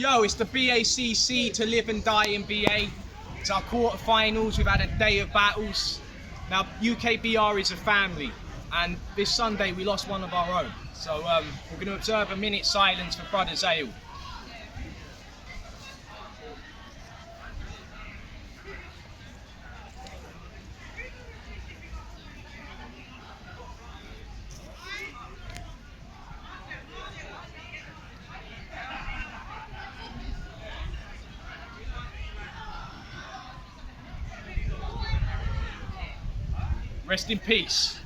Yo, it's the BACC to live and die in BA. It's our quarterfinals. We've had a day of battles. Now, UKBR is a family, and this Sunday we lost one of our own. So we're going to observe a minute's silence for Brother Ale. Rest in peace.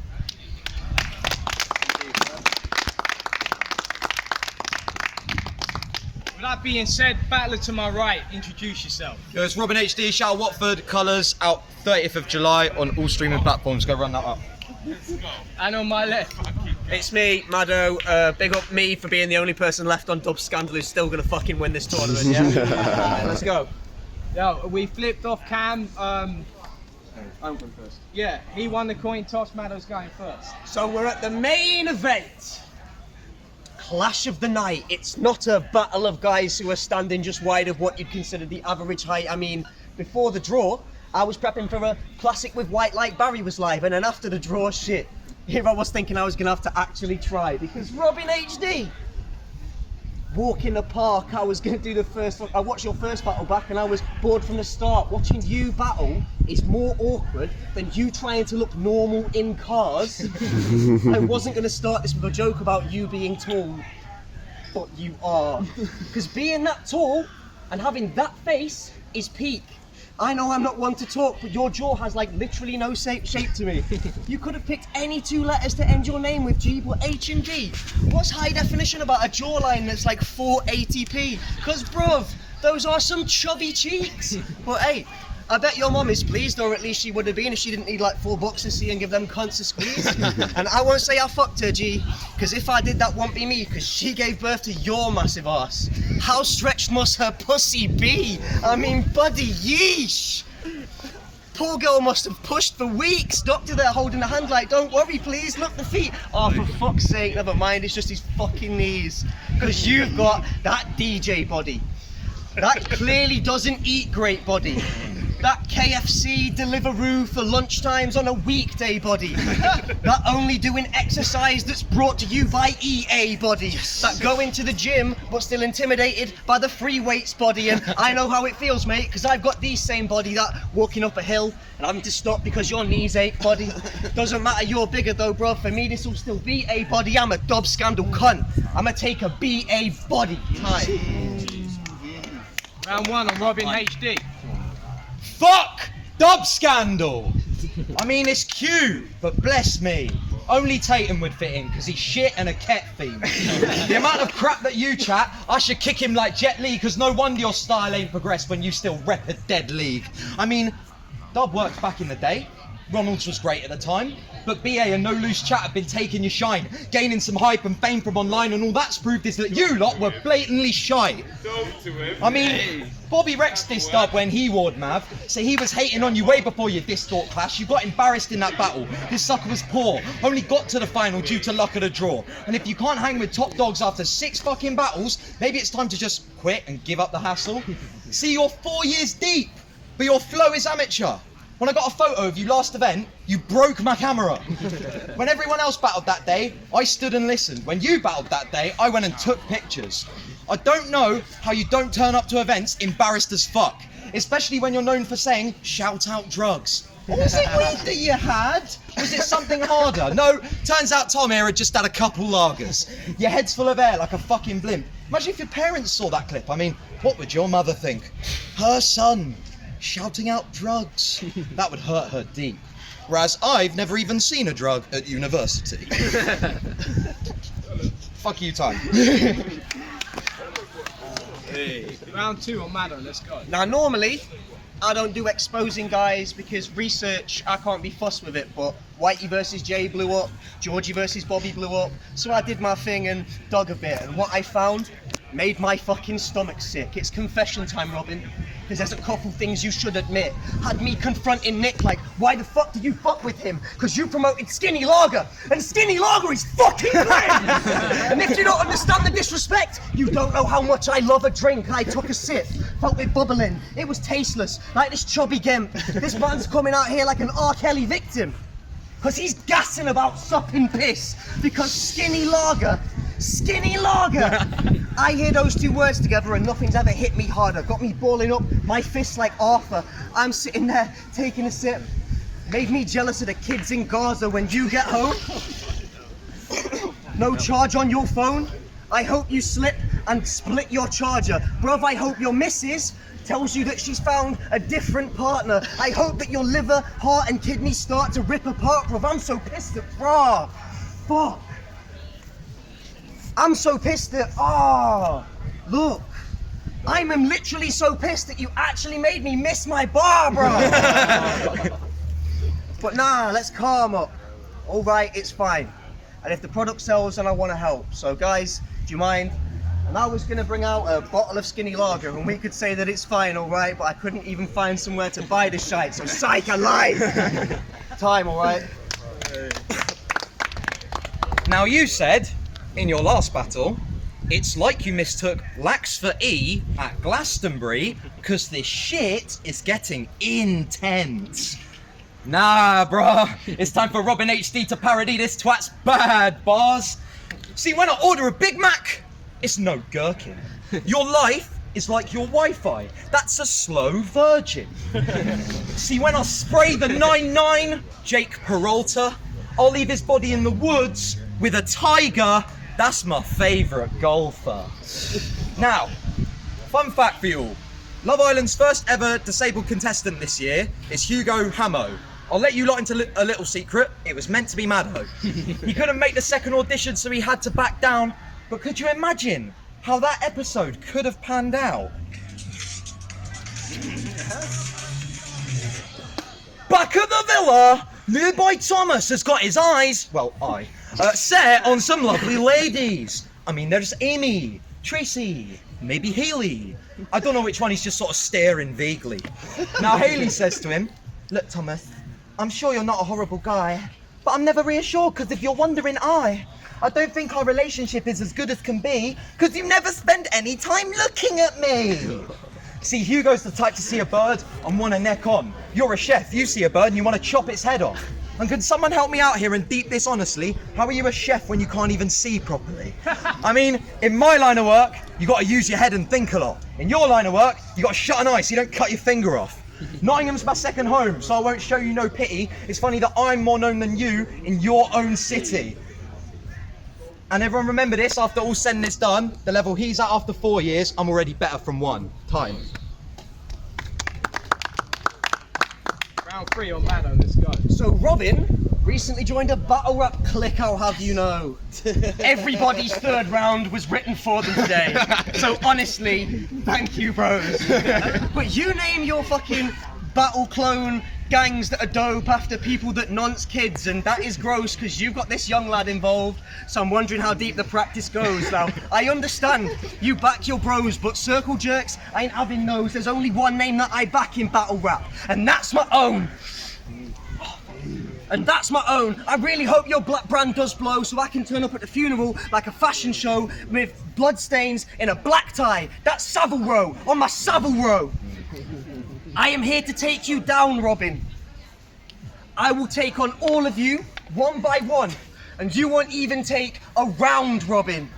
With that being said, battler to my right, introduce yourself. Yo, it's Robin HD, shout out Watford, colours out 30th of July on all streaming platforms. Go run that up. And on my left. It's me, Maddo. Big up me for being the only person left on Dub Scandal who's still going to fucking win this tournament, yeah? Alright, let's go. Yo, we flipped off Cam. I'm going first. Yeah, he won the coin toss, Maddo's going first. So we're at the main event. Clash of the night. It's not a battle of guys who are standing just wide of what you'd consider the average height. I mean, before the draw, I was prepping for a classic with white like Barry was live, and then after the draw, shit. Here I was thinking I was going to have to actually try, because Robin HD, walk in the park, I was going to do the first, I watched your first battle back and I was bored from the start. Watching you battle is more awkward than you trying to look normal in cars. I wasn't going to start this with a joke about you being tall, but you are. Because being that tall and having that face is peak. I know I'm not one to talk, but your jaw has like literally no shape to me. You could have picked any two letters to end your name with G, but H and D. What's high definition about a jawline that's like 480p? Cause bruv, those are some chubby cheeks. But hey, I bet your mum is pleased, or at least she would have been if she didn't need like $4 to see and give them cunts a squeeze. And I won't say I fucked her, G, because if I did, that won't be me, because she gave birth to your massive ass. How stretched must her pussy be? I mean, buddy, yeesh. Poor girl must have pushed for weeks. Doctor there holding her hand like, don't worry, please, look the feet. Oh, for fuck's sake, never mind, it's just his fucking knees. Because you've got that DJ body. That clearly doesn't eat great body. That KFC Deliveroo for lunchtimes on a weekday body. That only doing exercise that's brought to you by EA body. That going to the gym but still intimidated by the free weights body. And I know how it feels, mate, because I've got the same body that walking up a hill and having to stop because your knees ache body. Doesn't matter, you're bigger though, bro. For me, this will still be a body. I'm a Dub Scandal cunt. I'ma take a BA body time. Round one on Robin HD. Fuck Dub Scandal! I mean, it's cute, but bless me. Only Tatum would fit in, because he's shit and a ket fiend. The amount of crap that you chat, I should kick him like Jet Li, because no wonder your style ain't progressed when you still rep a dead league. I mean, Dub worked back in the day. Ronalds was great at the time, but BA and No Loose Chat have been taking your shine, gaining some hype and fame from online, and all that's proved is that you lot were blatantly shy. I mean, Bobby Rex dissed Dub when he warred Mav, so he was hating on you way before your Distalk clash. You got embarrassed in that battle. This sucker was poor, only got to the final due to luck of the draw. And if you can't hang with top dogs after 6 fucking battles, maybe it's time to just quit and give up the hassle. See, you're 4 years deep, but your flow is amateur. When I got a photo of you last event, you broke my camera. When everyone else battled that day, I stood and listened. When you battled that day, I went and took pictures. I don't know how you don't turn up to events embarrassed as fuck, especially when you're known for saying, shout out drugs. What was it weed that you had? Was it something harder? No, turns out Tom here had just had a couple lagers. Your head's full of air like a fucking blimp. Imagine if your parents saw that clip. I mean, what would your mother think? Her son shouting out drugs. That would hurt her deep. Whereas I've never even seen a drug at university. Fuck you, time. Hey. Round two on Maddo, let's go. Now, normally, I don't do exposing guys because research, I can't be fussed with it, but Whitey versus Jay blew up, Georgie versus Bobby blew up, so I did my thing and dug a bit, and what I found made my fucking stomach sick. It's confession time, Robin. because there's a couple things you should admit. Had me confronting Nick like, why the fuck did you fuck with him? Because you promoted Skinny Lager, and Skinny Lager is fucking bland! And if you don't understand the disrespect, you don't know how much I love a drink. I took a sip, felt it bubbling. It was tasteless, like this chubby gimp. This man's coming out here like an R. Kelly victim. Because he's gassing about supping piss. Because Skinny Lager, I hear those two words together and nothing's ever hit me harder. Got me balling up, my fists like Arthur. I'm sitting there taking a sip. Made me jealous of the kids in Gaza when you get home. No charge on your phone. I hope you slip and split your charger. Bruv, I hope your missus tells you that she's found a different partner. I hope that your liver, heart and kidneys start to rip apart, bruv. I'm so pissed at, fuck. I'm so pissed that, look. I'm literally so pissed that you actually made me miss my bar, bro. But nah, let's calm up. All right, it's fine. And if the product sells, then I want to help. So guys, do you mind? And I was gonna bring out a bottle of Skinny Lager, and we could say that it's fine, all right, but I couldn't even find somewhere to buy the shite, so psych, I lied. Time, all right? Now you said, in your last battle, it's like you mistook Lax for E at Glastonbury, because this shit is getting intense. Nah, bruh, it's time for Robin HD to parody this twat's bad bars. See, when I order a Big Mac, it's no gherkin. Your life is like your Wi-Fi. That's a slow virgin. See, when I spray the 9-9, Jake Peralta, I'll leave his body in the woods with a tiger. That's my favourite golfer. Now, fun fact for you all. Love Island's first ever disabled contestant this year is Hugo Hamo. I'll let you lot into a little secret. It was meant to be Maddo. He couldn't make the second audition, so he had to back down. But could you imagine how that episode could have panned out? Back at the villa, nearby Thomas has got his eyes, set on some lovely ladies. I mean, there's Amy, Tracy, maybe Hayley. I don't know which one, he's just sort of staring vaguely. Now Hayley says to him, look Thomas, I'm sure you're not a horrible guy, but I'm never reassured because if you're wondering, I don't think our relationship is as good as can be because you never spend any time looking at me. See, Hugo's the type to see a bird and want a neck on. You're a chef, you see a bird and you want to chop its head off. And can someone help me out here and deep this honestly? How are you a chef when you can't even see properly? I mean, in my line of work, you got to use your head and think a lot. In your line of work, you got to shut an eye so you don't cut your finger off. Nottingham's my second home, so I won't show you no pity. It's funny that I'm more known than you in your own city. And everyone remember this, after all said and it's done, the level he's at after 4 years, I'm already better from 1. Time. Round 3 on Maddo, let's go. So Robin recently joined a battle rap clique, how have you know? Everybody's third round was written for them today. So honestly, thank you bros. But you name your fucking battle clone gangs that are dope after people that nonce kids, and that is gross because you've got this young lad involved, so I'm wondering how deep the practice goes. Now, I understand you back your bros, but circle jerks, I ain't having those. There's only one name that I back in battle rap, and that's my own. And that's my own. I really hope your black brand does blow so I can turn up at the funeral like a fashion show with bloodstains in a black tie. That's Savile Row, on my Savile Row. I am here to take you down, Robin. I will take on all of you, one by one, and you won't even take a round, Robin.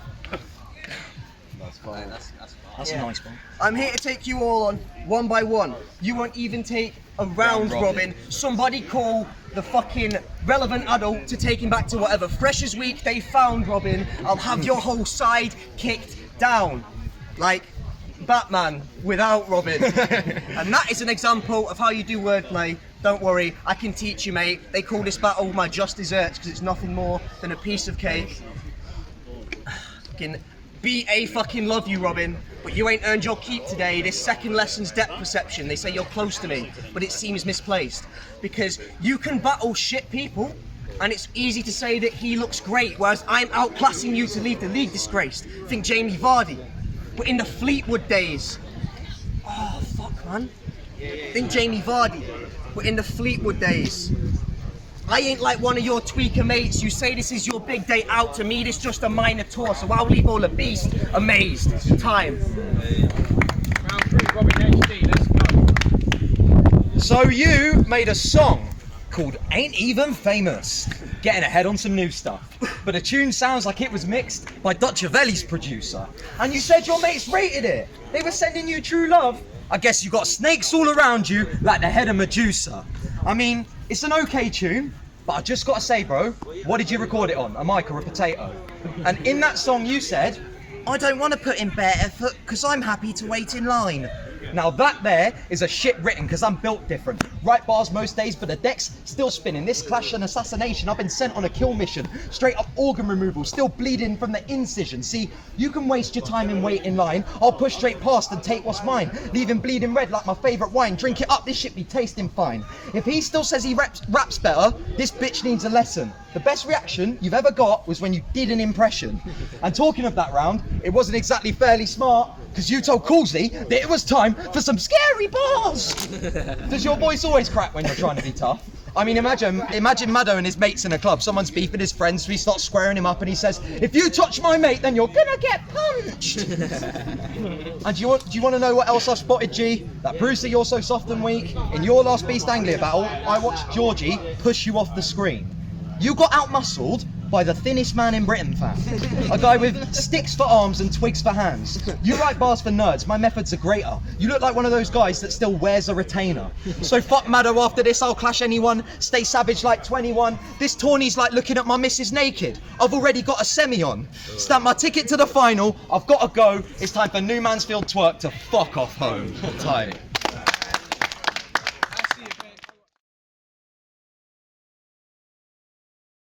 That's fine. That's a nice one. I'm here to take you all on, one by one. You won't even take a round, Robin. Somebody call the fucking relevant adult to take him back to whatever Freshers Week they found, Robin. I'll have your whole side kicked down. Like Batman without Robin. And that is an example of how you do wordplay. Don't worry, I can teach you, mate. They call this battle my just desserts because it's nothing more than a piece of cake. Fucking B.A. fucking love you, Robin, but you ain't earned your keep today. This second lesson's depth perception. They say you're close to me, but it seems misplaced. Because you can battle shit people, and it's easy to say that he looks great, whereas I'm outclassing you to leave the league disgraced. Think Jamie Vardy. But in the Fleetwood days, oh fuck man. Think Jamie Vardy, but in the Fleetwood days. I ain't like one of your tweaker mates. You say this is your big day out. To me, this just a minor tour, so I'll leave all the beast amazed. Time. Round 3, Robin HD, let's go. So you made a song called Ain't Even Famous. Getting ahead on some new stuff. But the tune sounds like it was mixed by Dutchavelli's producer. And you said your mates rated it. They were sending you true love. I guess you got snakes all around you like the head of Medusa. I mean, it's an okay tune, but I just gotta say, bro, what did you record it on? A mic or a potato? And in that song you said, I don't want to put in bare effort because I'm happy to wait in line. Now that there is a shit written because I'm built different. Right bars most days, but the deck's still spinning. This clash and assassination, I've been sent on a kill mission. Straight up organ removal, still bleeding from the incision. See, you can waste your time in wait in line. I'll push straight past and take what's mine. Leaving bleeding red like my favourite wine. Drink it up, this shit be tasting fine. If he still says he raps better, this bitch needs a lesson. The best reaction you've ever got was when you did an impression. And talking of that round, it wasn't exactly fairly smart, because you told Coolsey that it was time for some scary bars. Does your voice always crack when you're trying to be tough? I mean, imagine Maddo and his mates in a club. Someone's beefing his friends, so he starts squaring him up and he says, if you touch my mate, then you're gonna get punched. And do you want to know what else I've spotted, G? That proves that you're so soft and weak. In your last Beast Anglia battle, I watched Georgie push you off the screen. You got out-muscled by the thinnest man in Britain, fam. A guy with sticks for arms and twigs for hands. You write bars for nerds, my methods are greater. You look like one of those guys that still wears a retainer. So fuck Maddo, after this I'll clash anyone. Stay savage like 21. This tourney's like looking at my missus naked. I've already got a semi on. Stamp my ticket to the final, I've got to go. It's time for New Mansfield Twerk to fuck off home. Tight.